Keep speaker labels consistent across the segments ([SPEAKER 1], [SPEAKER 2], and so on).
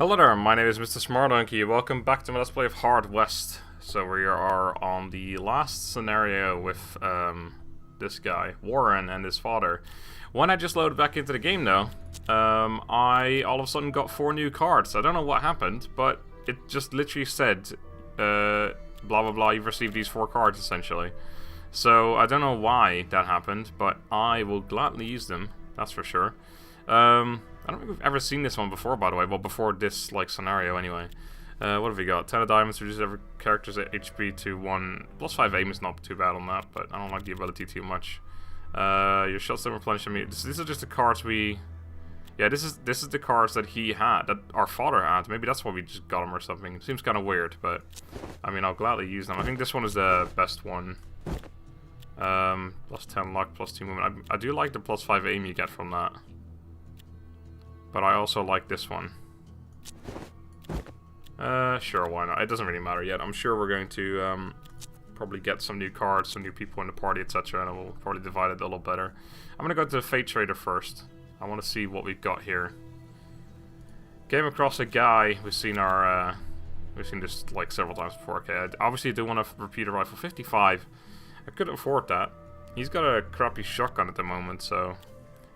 [SPEAKER 1] Hello there, my name is Mr. Smartdonkey. Welcome back to my Let's Play of Hard West. So we are on the last scenario with this guy, Warren, and his father. When I just loaded back into the game though, I all of a sudden got 4 new cards. I don't know what happened, but it just literally said, blah blah blah, you've received these 4 cards essentially. So I don't know why that happened, but I will gladly use them, that's for sure. I don't think we've ever seen this one before, by the way. Well, before this, like, scenario, anyway. What have we got? 10 of diamonds, reduces every character's HP to 1. Plus 5 aim is not too bad on that, but I don't like the ability too much. Your shots don't replenish immediately. These are just the cards we... Yeah, this is the cards that he had, that our father had. Maybe that's why we just got them or something. Seems kind of weird, but... I mean, I'll gladly use them. I think this one is the best one. Plus 10 luck, plus 2 movement. I do like the plus 5 aim you get from that. But I also like this one. Sure, why not? It doesn't really matter yet. I'm sure we're going to probably get some new cards, some new people in the party, etc. And we'll probably divide it a little better. I'm going to go to the Fate Trader first. I want to see what we've got here. Came across a guy. We've seen this like several times before. Okay, I obviously do want to repeat a rifle. 55. I couldn't afford that. He's got a crappy shotgun at the moment, so...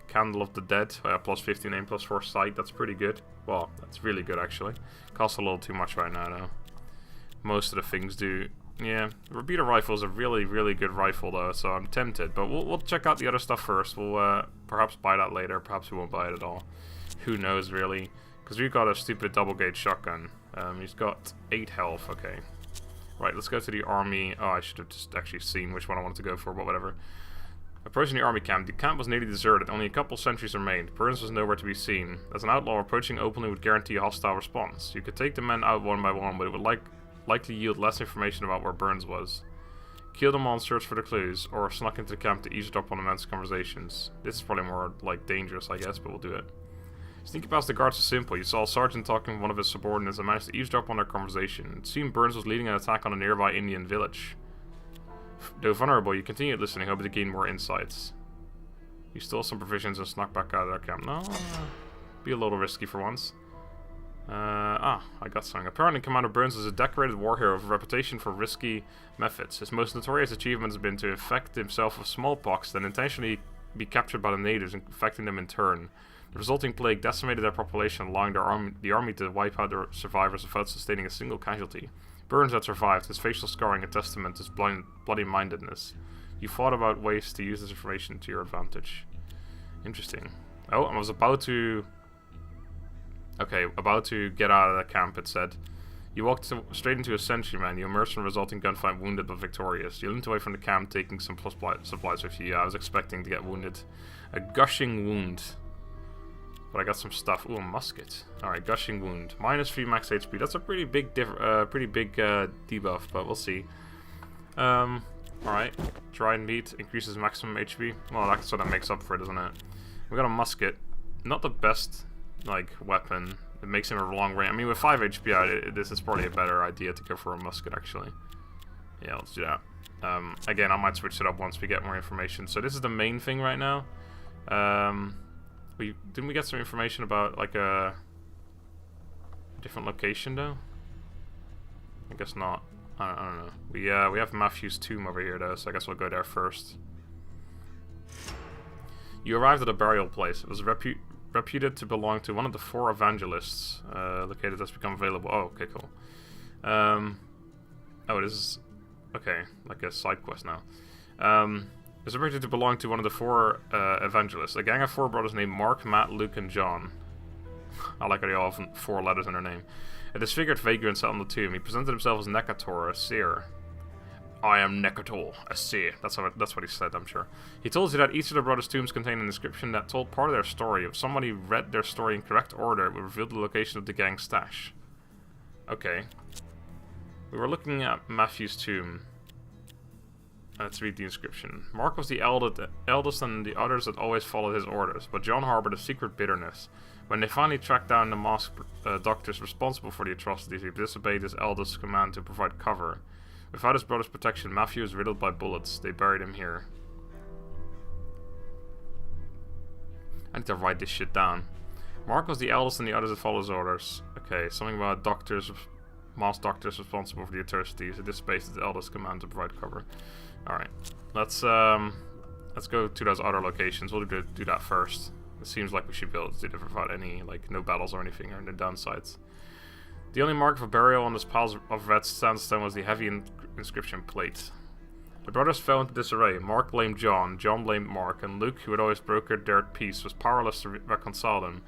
[SPEAKER 1] Candle of the Dead, plus 15 aim, plus 4 sight, that's pretty good. Well, that's really good actually. Costs a little too much right now though. Most of the things do. Yeah, the repeater rifle is a really, really good rifle though, so I'm tempted. But we'll check out the other stuff first. We'll perhaps buy that later, perhaps we won't buy it at all. Who knows really. Because we've got a stupid double gauge shotgun. He's got 8 health, okay. Right, let's go to the army. Oh, I should have just actually seen which one I wanted to go for, but whatever. Approaching the army camp. The camp was nearly deserted. Only a couple sentries remained. Burns was nowhere to be seen. As an outlaw, approaching openly would guarantee a hostile response. You could take the men out one by one, but it would likely yield less information about where Burns was. Kill them all and search for the clues, or snuck into the camp to eavesdrop on the men's conversations. This is probably more, like, dangerous, I guess, but we'll do it. Sneaking past the guards was simple. You saw a sergeant talking with one of his subordinates and managed to eavesdrop on their conversation. It seemed Burns was leading an attack on a nearby Indian village. Though vulnerable, you continued listening, hoping to gain more insights. You stole some provisions and snuck back out of their camp. No, be a little risky for once. I got something. Apparently, Commander Burns is a decorated war hero with a reputation for risky methods. His most notorious achievement has been to infect himself with smallpox, then intentionally be captured by the natives, infecting them in turn. The resulting plague decimated their population, allowing the army to wipe out their survivors without sustaining a single casualty. Burns had survived, his facial scarring a testament to his bloody-mindedness. You thought about ways to use this information to your advantage. Interesting. Oh, I was about to... Okay, about to get out of the camp, it said. You walked straight into a sentryman. You immersed in a resulting gunfight, wounded but victorious. You limped away from the camp, taking some supplies with you. Yeah, I was expecting to get wounded. A gushing wound. But I got some stuff. Ooh, a musket. Alright, gushing wound. -3 max HP. That's a pretty big debuff, but we'll see. Alright. Dried meat increases maximum HP. Well, that's what that makes up for it, isn't it? We got a musket. Not the best, like, weapon. It makes him a long range. I mean, with 5 HP, this is probably a better idea to go for a musket, actually. Yeah, let's do that. Again, I might switch it up once we get more information. So this is the main thing right now. Didn't we get some information about, like, a different location, though? I guess not. I don't know. We have Matthew's tomb over here, though, so I guess we'll go there first. You arrived at a burial place. It was reputed to belong to one of the 4 evangelists located that's become available. Oh, okay, cool. Oh, this is... Okay, like a side quest now. It's reputed to belong to one of the 4 evangelists. A gang of 4 brothers named Mark, Matt, Luke, and John. I like how they all have 4 letters in their name. A disfigured vagrant sat on the tomb. He presented himself as Necator, a seer. I am Necator, a seer. That's what he said, I'm sure. He told you that each of the brothers' tombs contained an inscription that told part of their story. If somebody read their story in correct order, it would reveal the location of the gang's stash. Okay. We were looking at Matthew's tomb. Let's read the inscription. Mark was the eldest and the others had always followed his orders, but John harbored a secret bitterness. When they finally tracked down the masked doctors responsible for the atrocities, he disobeyed his eldest's command to provide cover. Without his brother's protection, Matthew was riddled by bullets. They buried him here. I need to write this shit down. Mark was the eldest and the others that followed his orders. Okay, something about doctors, masked doctors responsible for the atrocities. This space is the eldest command to provide cover. Alright, let's go to those other locations. We'll do that first. It seems like we should be able to do that without any, like, no battles or anything, or no downsides. The only mark for burial on this pile of red sandstone was the heavy inscription plate. The brothers fell into disarray. Mark blamed John, John blamed Mark, and Luke, who had always brokered their peace, was powerless to reconcile them.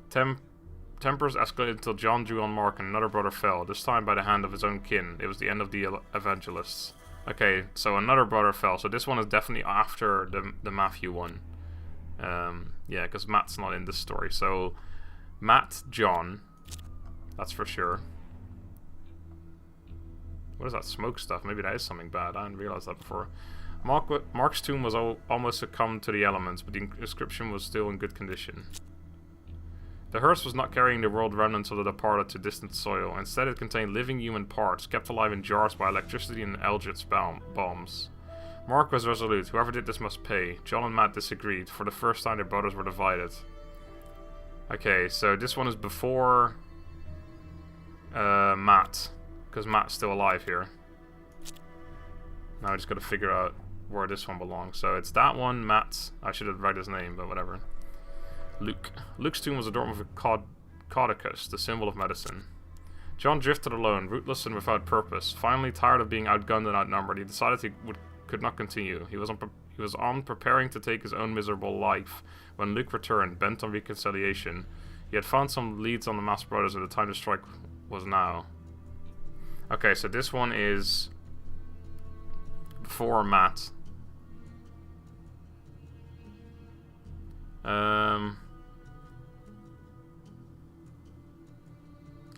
[SPEAKER 1] Tempers escalated until John drew on Mark and another brother fell, this time by the hand of his own kin. It was the end of the evangelists. Okay, so another brother fell, so this one is definitely after the Matthew one. Yeah, because Matt's not in this story. So, Matt, John, that's for sure. What is that smoke stuff? Maybe that is something bad. I didn't realize that before. Mark's tomb was almost succumbed to the elements, but the inscription was still in good condition. The hearse was not carrying the world remnants of the departed to distant soil. Instead, it contained living human parts, kept alive in jars by electricity and Eldritch bombs. Mark was resolute. Whoever did this must pay. John and Matt disagreed. For the first time, their brothers were divided. Okay, so this one is before Matt, because Matt's still alive here. Now I just got to figure out where this one belongs. So it's that one, Matt. I should have read his name, but whatever. Luke. Luke's tomb was adorned with a caudicus, the symbol of medicine. John drifted alone, rootless and without purpose. Finally, tired of being outgunned and outnumbered, he decided he could not continue. He was on preparing to take his own miserable life when Luke returned, bent on reconciliation. He had found some leads on the masked brothers, and the time to strike was now. Okay, so this one is before Matt.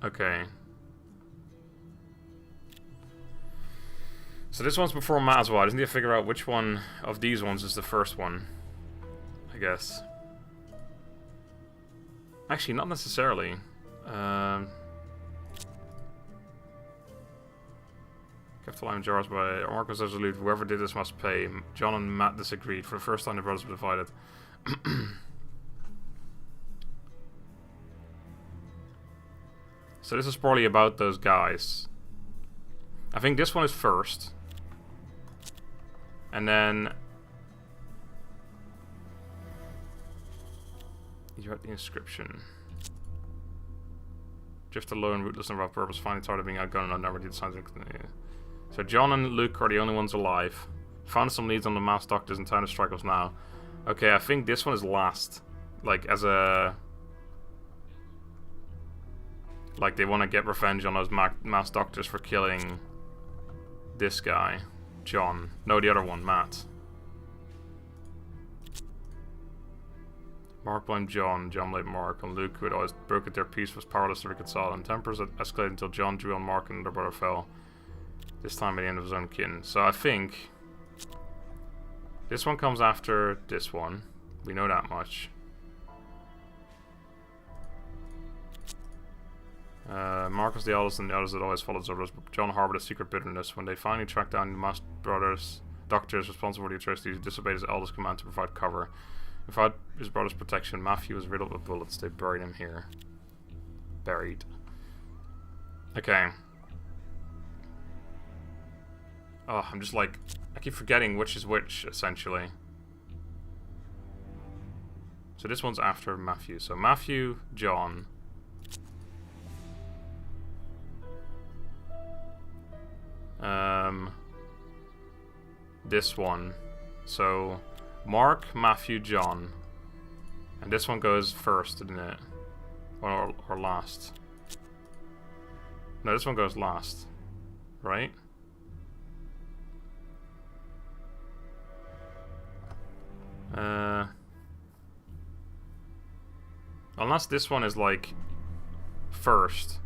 [SPEAKER 1] Okay. So this one's before Matt as well. I just need to figure out which one of these ones is the first one, I guess. Actually, not necessarily. Kept alive in jars by Mark was resolute. Whoever did this must pay. John and Matt disagreed. For the first time, the brothers were divided. So this is probably about those guys. I think this one is first. And then you wrote the inscription. Drift alone, rootless and without purpose, finally tired of being outgunned and outnumbered. He decided to continue. So John and Luke are the only ones alive. Found some leads on the masked doctors and time to strike us now. Okay, I think this one is last. Like, as a... Like, they want to get revenge on those masked doctors for killing this guy, John. No, the other one, Matt. Mark blamed John, John blamed Mark, and Luke, who had always broken their peace, was powerless to reconcile, and tempers escalated until John drew on Mark and their brother fell. This time by the end of his own kin. So I think this one comes after this one. We know that much. Mark was the eldest and the others had always followed his orders, but John harbored a secret bitterness. When they finally tracked down the masked doctors responsible for the atrocities, he disobeyed his eldest command to provide cover. Without his brother's protection, Matthew was riddled with bullets. They buried him here. Buried. Okay. Oh, I'm just like... I keep forgetting which is which, essentially. So this one's after Matthew. So Matthew, John... this one. So Mark, Matthew, John. And this one goes first, didn't it? Or last. No, this one goes last. Right? Unless this one is like first.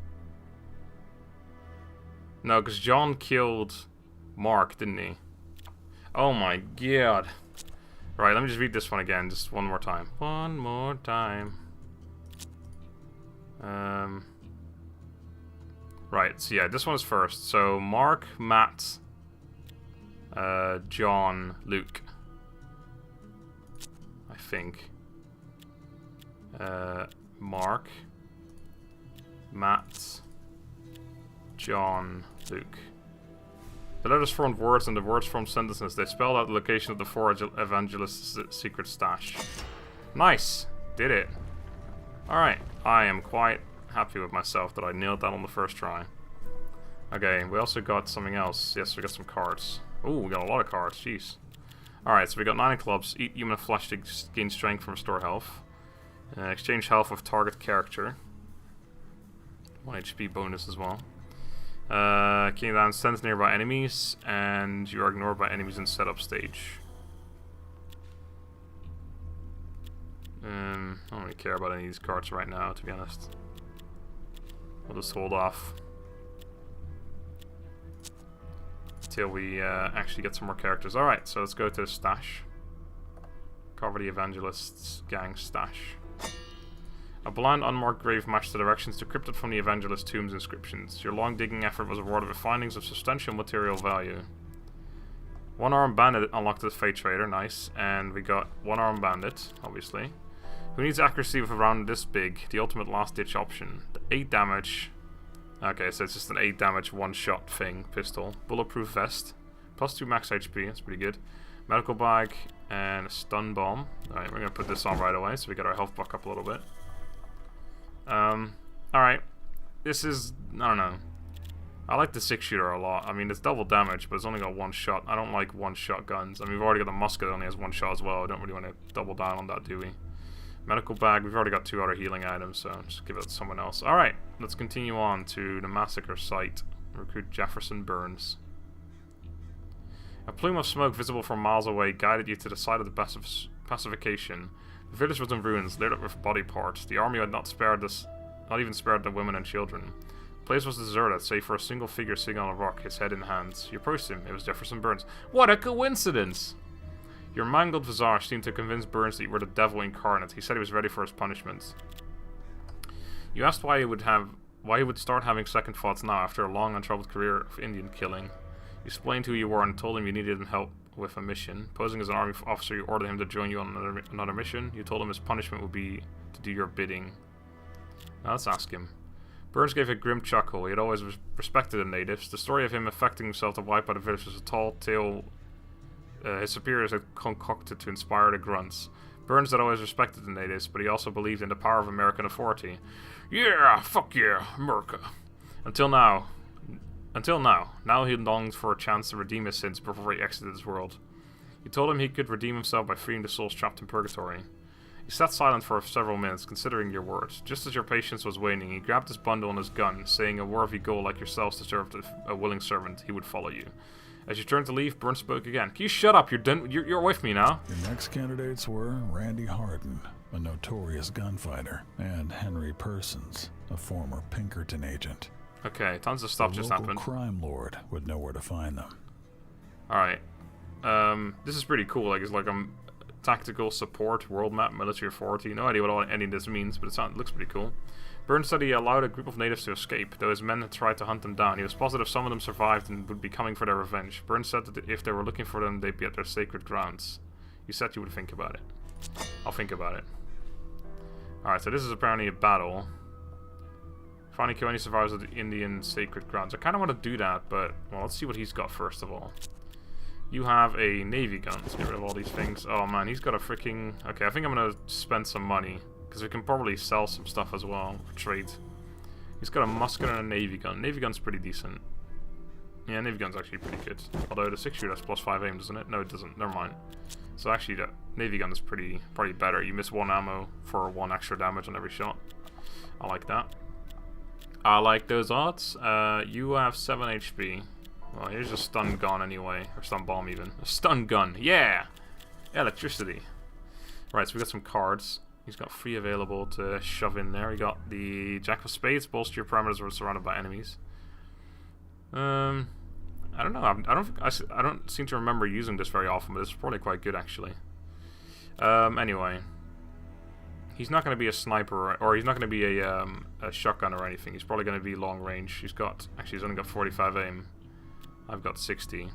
[SPEAKER 1] No, because John killed Mark, didn't he? Oh my god. Right, let me just read this one again, just one more time. One more time. Right, so yeah, this one is first. So Mark, Matt, John, Luke. I think. Mark, Matt, John, Luke. The letters formed words and the words formed sentences. They spelled out the location of the 4 evangelists' secret stash. Nice! Did it. Alright, I am quite happy with myself that I nailed that on the first try. Okay, we also got something else. Yes, we got some cards. Ooh, we got a lot of cards, jeez. Alright, so we got 9 clubs. Eat human flesh to gain strength from restore health. Exchange health with target character. 1 HP bonus as well. King down stands nearby enemies, and you are ignored by enemies in setup stage. I don't really care about any of these cards right now, to be honest. We'll just hold off till we actually get some more characters. Alright, so let's go to the stash. Cover the Evangelist's gang stash. A blind, unmarked grave matched the directions decrypted from the Evangelist tomb's inscriptions. Your long digging effort was rewarded with findings of substantial material value. 1-armed bandit unlocked the Fate Trader, nice. And we got 1-armed bandit, obviously. Who needs accuracy with a round this big? The ultimate last-ditch option. The 8 damage. Okay, so it's just an 8 damage one-shot thing. Pistol. Bulletproof vest. +2 max HP, that's pretty good. Medical bag and a stun bomb. Alright, we're gonna put this on right away so we get our health back up a little bit. Alright. This is, I don't know. I like the 6-shooter a lot. I mean, it's double damage, but it's only got 1 shot. I don't like 1-shot guns. I mean, we've already got the musket that only has 1 shot as well. I don't really want to double down on that, do we? Medical bag. We've already got 2 other healing items, so just give it to someone else. Alright, let's continue on to the massacre site. Recruit Jefferson Burns. A plume of smoke visible from miles away guided you to the site of the pacification. The village was in ruins, lit up with body parts. The army had not even spared the women and children. The place was deserted, save for a single figure sitting on a rock, his head in hands. You approached him. It was Jefferson Burns. What a coincidence! Your mangled visage seemed to convince Burns that you were the devil incarnate. He said he was ready for his punishment. You asked why he would start having second thoughts now after a long untroubled career of Indian killing. You explained who you were and told him you needed help with a mission. Posing as an army officer, you ordered him to join you on another mission. You told him his punishment would be to do your bidding. Now let's ask him. Burns gave a grim chuckle. He had always respected the natives. The story of him affecting himself to wipe out the village was a tall tale his superiors had concocted to inspire the grunts. Burns had always respected the natives, but he also believed in the power of American authority. Yeah, fuck yeah, America. Until now. Now he longed for a chance to redeem his sins before he exited this world. You told him he could redeem himself by freeing the souls trapped in purgatory. He sat silent for several minutes, considering your words. Just as your patience was waning, he grabbed his bundle and his gun, saying a worthy goal like yourselves deserved a willing servant. He would follow you. As you turned to leave, Burns spoke again. Can you shut up? You're with me now.
[SPEAKER 2] Your next candidates were Randy Harden, a notorious gunfighter, and Henry Persons, a former Pinkerton agent.
[SPEAKER 1] Okay, tons of stuff just happened.
[SPEAKER 2] The local crime lord would know where to find them.
[SPEAKER 1] Alright. This is pretty cool. Like, it's like a tactical support, world map, military authority. No idea what any of this means, but it looks pretty cool. Burns said he allowed a group of natives to escape, though his men had tried to hunt them down. He was positive some of them survived and would be coming for their revenge. Burns said that if they were looking for them, they'd be at their sacred grounds. You said you would think about it. I'll think about it. Alright, so this is apparently a battle. Finally kill any survivors of the Indian sacred grounds. I kind of want to do that, but, well, let's see what he's got first of all. You have a navy gun. Let's get rid of all these things. Oh man, he's got a freaking... Okay, I think I'm going to spend some money. Because we can probably sell some stuff as well, for trade. He's got a musket and a navy gun. Navy gun's pretty decent. Yeah, navy gun's actually pretty good. Although the 6-shooter has +5 aim, doesn't it? No, it doesn't. Never mind. So actually, the navy gun is probably better. You miss 1 ammo for 1 extra damage on every shot. I like that. I like those odds. You have 7 HP. Well, here's a stun gun anyway. Or stun bomb even. A stun gun. Yeah! Electricity. Right, so we got some cards. He's got 3 available to shove in there. We got the Jack of Spades. Bolster your parameters when surrounded by enemies. I don't know. I don't seem to remember using this very often, but it's probably quite good actually. Anyway, he's not going to be a sniper, or he's not going to be a shotgun or anything. He's probably going to be long range. He's only got 45 aim. I've got 60.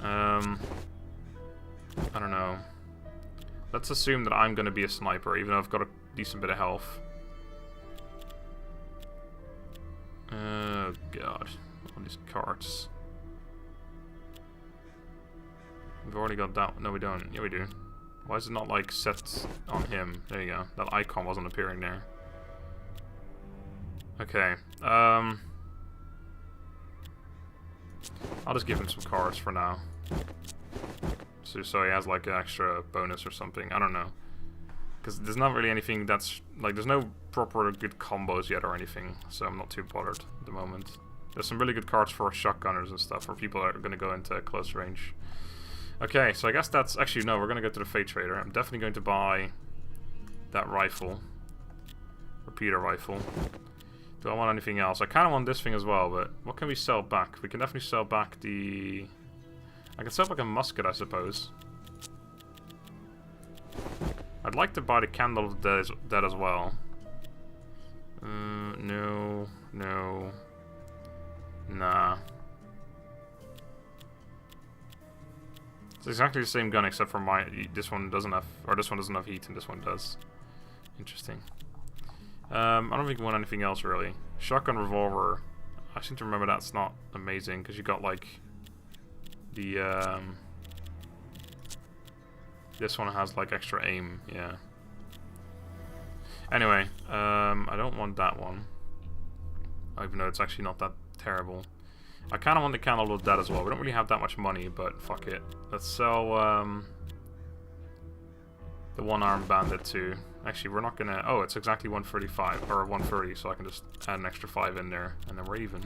[SPEAKER 1] I don't know. Let's assume that I'm going to be a sniper, even though I've got a decent bit of health. Oh god. All these carts. We've already got that. No, we don't. Yeah, we do. Why is it not, like, set on him? There you go. That icon wasn't appearing there. Okay. I'll just give him some cards for now. So he has, like, an extra bonus or something. I don't know. Because there's not really anything that's... Like, there's no proper good combos yet or anything. So I'm not too bothered at the moment. There's some really good cards for shotgunners and stuff. For people that are going to go into close range. Okay, so I guess that's... Actually, no, we're going to go to the Fate Trader. I'm definitely going to buy that rifle. Repeater rifle. Do I want anything else? I kind of want this thing as well, but what can we sell back? We can definitely sell back the... I can sell back a musket, I suppose. I'd like to buy the Candle of Dead as well. No. No. Nah. It's exactly the same gun except for this one doesn't have, or this one doesn't have heat and this one does. Interesting. I don't think we want anything else really. Shotgun revolver. I seem to remember that's not amazing because you got like the this one has like extra aim, yeah. Anyway, I don't want that one. Even though it's actually not that terrible. I kind of want the Candle of Dead as well. We don't really have that much money, but fuck it. Let's sell the one-armed bandit too. Actually, we're not gonna... Oh, it's exactly 135, or 130, so I can just add an extra 5 in there, and then we're even.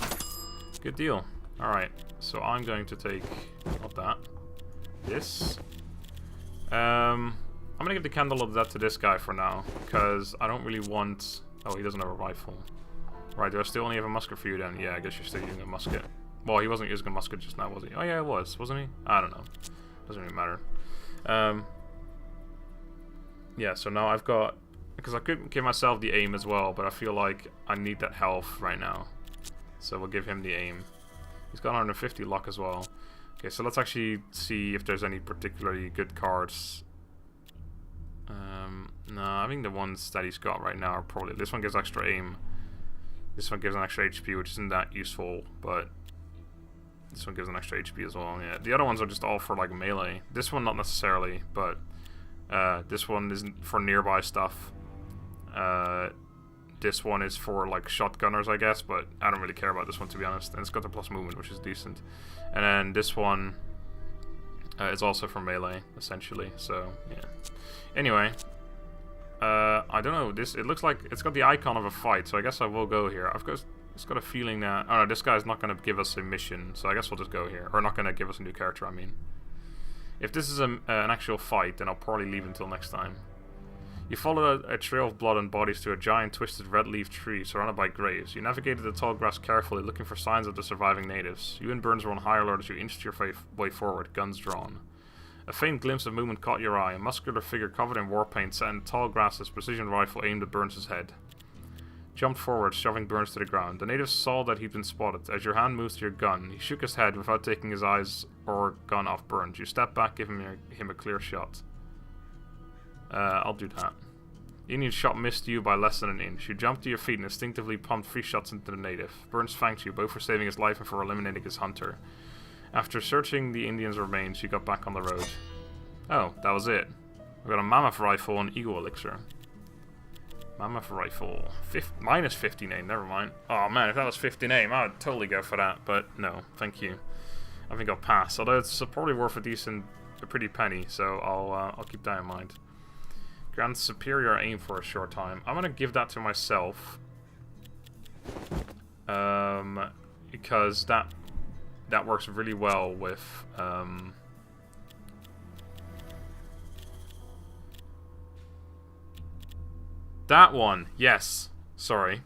[SPEAKER 1] Good deal. Alright, so I'm going to take... Not that. This. I'm gonna give the Candle of Dead to this guy for now, because I don't really want... Oh, he doesn't have a rifle. Right, do I still only have a musket for you then? Yeah, I guess you're still using a musket. Well, he wasn't using a musket just now, was he? Oh yeah, it was, wasn't he? I don't know. Doesn't really matter. Yeah, so now I've got... Because I could give myself the aim as well, but I feel like I need that health right now. So we'll give him the aim. He's got 150 luck as well. Okay, so let's actually see if there's any particularly good cards. No, I think the ones that he's got right now are probably... This one gives extra aim. This one gives an extra HP, which isn't that useful, but... This one gives an extra HP as well, yeah. The other ones are just all for, like, melee. This one not necessarily, but... this one isn't for nearby stuff. This one is for, like, shotgunners, I guess, but I don't really care about this one, to be honest. And it's got the plus movement, which is decent. And then this one is also for melee, essentially, so, yeah. Anyway... I don't know, it looks like it's got the icon of a fight, so I guess I will go here. It's got a feeling that... Oh no, this guy's not going to give us a mission, so I guess we'll just go here. Or not going to give us a new character, I mean. If this is an actual fight, then I'll probably leave until next time. You followed a trail of blood and bodies to a giant twisted red-leaf tree surrounded by graves. You navigated the tall grass carefully, looking for signs of the surviving natives. You and Burns were on high alert as you inched your way forward, guns drawn. A faint glimpse of movement caught your eye. A muscular figure covered in war paint sat in tall grasses, precision rifle aimed at Burns' head. Jumped forward, shoving Burns to the ground. The natives saw that he'd been spotted. As your hand moves to your gun, he shook his head without taking his eyes or gun off Burns. You step back, giving him a clear shot. I'll do that. The Indian shot missed you by less than an inch. You jumped to your feet and instinctively pumped 3 shots into the native. Burns thanked you, both for saving his life and for eliminating his hunter. After searching the Indian's remains, you got back on the road. Oh, that was it. We got a mammoth rifle and eagle elixir. Mammoth rifle. Minus 15 aim, never mind. Oh man, if that was 15 aim, I would totally go for that, but no, thank you. I think I'll pass, although it's probably worth a pretty penny, so I'll keep that in mind. Grants superior aim for a short time. I'm gonna give that to myself. Because that works really well with that one, yes. Sorry.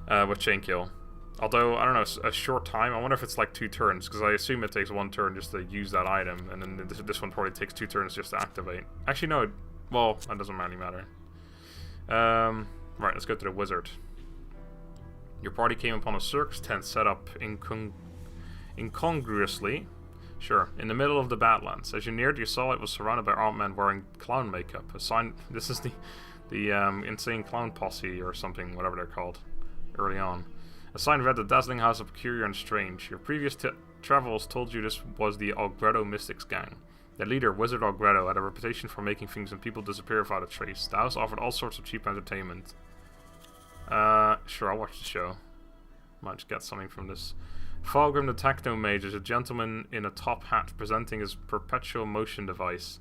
[SPEAKER 1] With chain kill. Although, I don't know, a short time. I wonder if it's like 2 turns, because I assume it takes 1 turn just to use that item, and then this one probably takes 2 turns just to activate. Actually, no. Well, that doesn't really matter. Right, let's go to the wizard. Your party came upon a circus tent set up incongruously. Sure. In the middle of the Badlands. As you neared, you saw it was surrounded by armed men wearing clown makeup. A sign. This is the insane clown posse or something, whatever they're called. Early on. A sign read, "The dazzling house of peculiar and strange." Your previous travels told you this was the Algredo Mystics gang. The leader, Wizard Algredo, had a reputation for making things and people disappear without a trace. The house offered all sorts of cheap entertainment. Sure, I'll watch the show. Might just get something from this. Fulgrim the Techno Mage is a gentleman in a top hat presenting his perpetual motion device.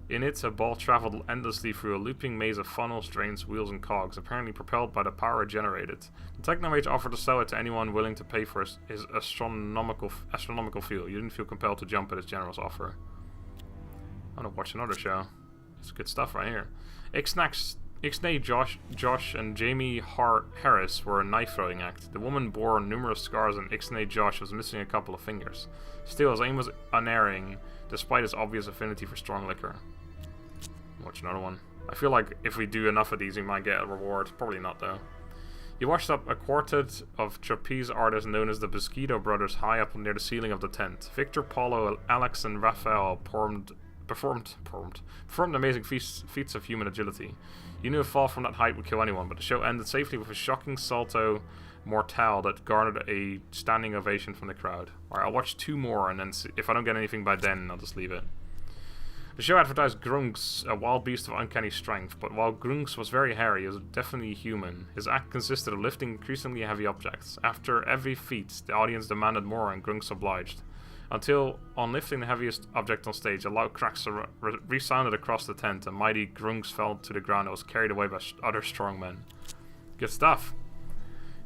[SPEAKER 1] In it, a ball traveled endlessly through a looping maze of funnels, drains, wheels, and cogs, apparently propelled by the power generated. The Techno Mage offered to sell it to anyone willing to pay for his astronomical feel. You didn't feel compelled to jump at his generous offer. I'm gonna watch another show. It's good stuff right here. Ixnay, Josh, and Jamie Harris were a knife-throwing act. The woman bore numerous scars, and Ixnay Josh was missing a couple of fingers. Still, his aim was unerring, despite his obvious affinity for strong liquor. Watch another one. I feel like if we do enough of these, we might get a reward. Probably not, though. You watched up a quartet of trapeze artists known as the Busquito Brothers high up near the ceiling of the tent. Victor, Paulo, Alex, and Raphael performed amazing feats of human agility. You knew a fall from that height would kill anyone, but the show ended safely with a shocking salto mortale that garnered a standing ovation from the crowd. Alright, I'll watch 2 more, and then see, if I don't get anything by then, I'll just leave it. The show advertised Grunks, a wild beast of uncanny strength, but while Grunks was very hairy, he was definitely human. His act consisted of lifting increasingly heavy objects. After every feat, the audience demanded more, and Grunks obliged. Until, on lifting the heaviest object on stage, a loud crack resounded across the tent, and mighty Grunks fell to the ground and was carried away by other strong men. Good stuff.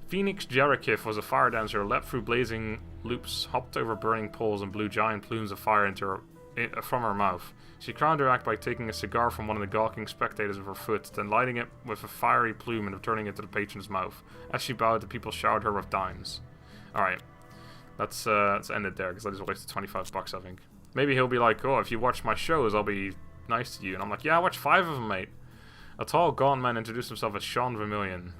[SPEAKER 1] Phoenix Jerichif was a fire dancer who leapt through blazing loops, hopped over burning poles, and blew giant plumes of fire from her mouth. She crowned her act by taking a cigar from one of the gawking spectators with her foot, then lighting it with a fiery plume and returning it to the patron's mouth. As she bowed, the people showered her with dimes. Alright. Let's end it there, because I just wasted $25, I think. Maybe he'll be like, "Oh, if you watch my shows, I'll be nice to you." And I'm like, "Yeah, I watched 5 of them, mate." A tall, gaunt man introduced himself as Sean Vermillion.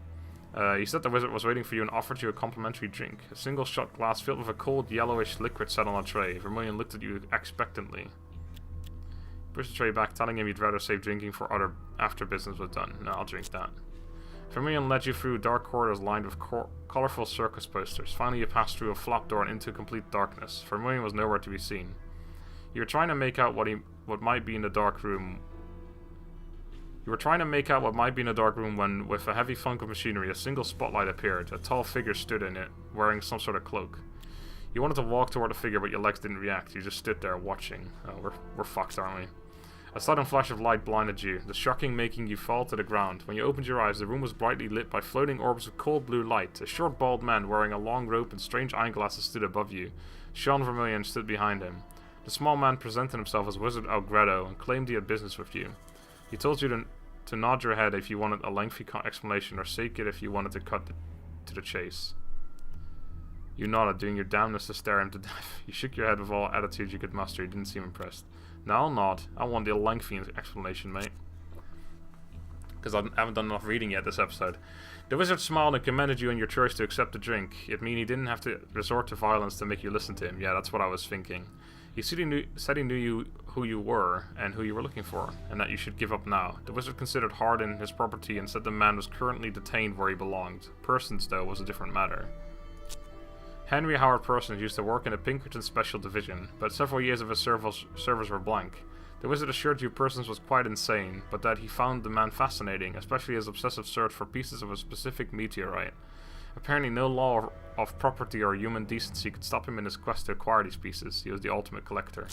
[SPEAKER 1] He said the wizard was waiting for you and offered you a complimentary drink. A single-shot glass filled with a cold, yellowish liquid sat on a tray. Vermillion looked at you expectantly. He pushed the tray back, telling him you'd rather save drinking for after business was done. No, I'll drink that. Vermillion led you through dark corridors lined with colorful circus posters. Finally, you passed through a flop door and into complete darkness. Vermillion was nowhere to be seen. You were trying to make out what might be in the dark room. When, with a heavy thunk of machinery, a single spotlight appeared. A tall figure stood in it, wearing some sort of cloak. You wanted to walk toward the figure, but your legs didn't react. You just stood there watching. Oh, we're fucked, aren't we? A sudden flash of light blinded you, the shocking making you fall to the ground. When you opened your eyes, the room was brightly lit by floating orbs of cold blue light. A short, bald man wearing a long robe and strange eyeglasses stood above you. Sean Vermillion stood behind him. The small man presented himself as Wizard Algredo and claimed he had business with you. He told you to nod your head if you wanted a lengthy explanation, or shake it if you wanted to cut to the chase. You nodded, doing your damnness to stare him to death. You shook your head with all attitude you could muster. You didn't seem impressed. Now I'll nod. I want the lengthy explanation, mate. Because I haven't done enough reading yet this episode. The wizard smiled and commended you on your choice to accept the drink. It mean he didn't have to resort to violence to make you listen to him. Yeah, that's what I was thinking. He said he knew who you were and who you were looking for, and that you should give up now. The wizard considered Hardin his property and said the man was currently detained where he belonged. Persons, though, was a different matter. Henry Howard Parsons used to work in the Pinkerton Special Division, but several years of his service were blank. The wizard assured you Parsons was quite insane, but that he found the man fascinating, especially his obsessive search for pieces of a specific meteorite. Apparently no law of property or human decency could stop him in his quest to acquire these pieces. He was the ultimate collector.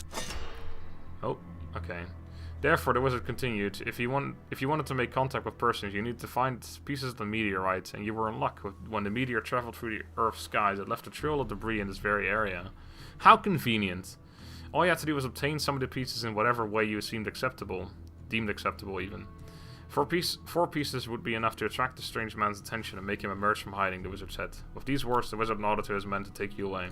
[SPEAKER 1] Oh, okay. Therefore, the wizard continued, if you wanted to make contact with Parsons, you needed to find pieces of the meteorite, and you were in luck. When the meteor traveled through the Earth's skies, it left a trail of debris in this very area. How convenient! All you had to do was obtain some of the pieces in whatever way you deemed acceptable even. Four pieces would be enough to attract the strange man's attention and make him emerge from hiding, the wizard said. With these words, the wizard nodded to his men to take you away.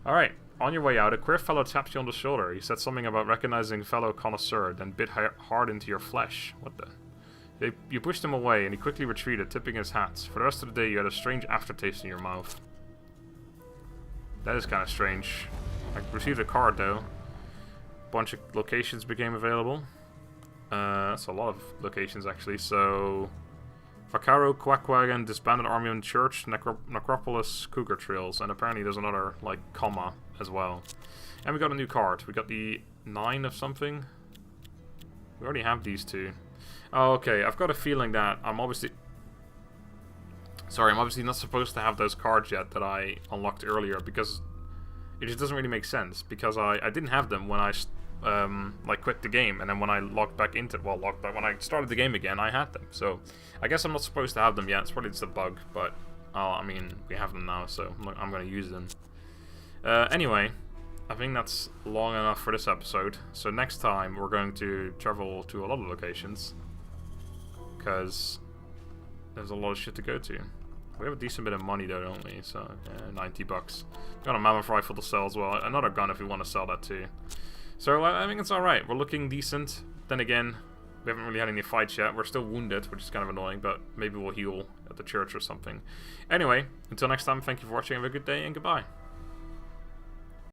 [SPEAKER 1] Alright, on your way out, a queer fellow tapped you on the shoulder. He said something about recognizing fellow connoisseur, then bit hard into your flesh. What the? You pushed him away, and he quickly retreated, tipping his hat. For the rest of the day, you had a strange aftertaste in your mouth. That is kind of strange. I received a card though. Bunch of locations became available. That's a lot of locations actually. So, Vaccaro, Quackwagon, Disbanded Army and Church, Necropolis, Cougar Trails, and apparently there's another like comma as well. And we got a new card. We got the 9 of something. We already have these 2. Oh, okay. I've got a feeling that I'm obviously not supposed to have those cards yet that I unlocked earlier because it just doesn't really make sense. Because I didn't have them when I like quit the game, and then when I logged back into when I started the game again, I had them. So I guess I'm not supposed to have them yet. It's probably just a bug, but I mean we have them now, so I'm going to use them. Anyway, I think that's long enough for this episode. So next time we're going to travel to a lot of locations because there's a lot of shit to go to. We have a decent bit of money though, don't we? So, 90 bucks. Got a mammoth rifle to sell as well. Another gun if we want to sell that too. So, I think it's alright. We're looking decent. Then again, we haven't really had any fights yet. We're still wounded, which is kind of annoying, but maybe we'll heal at the church or something. Anyway, until next time, thank you for watching. Have a good day and goodbye.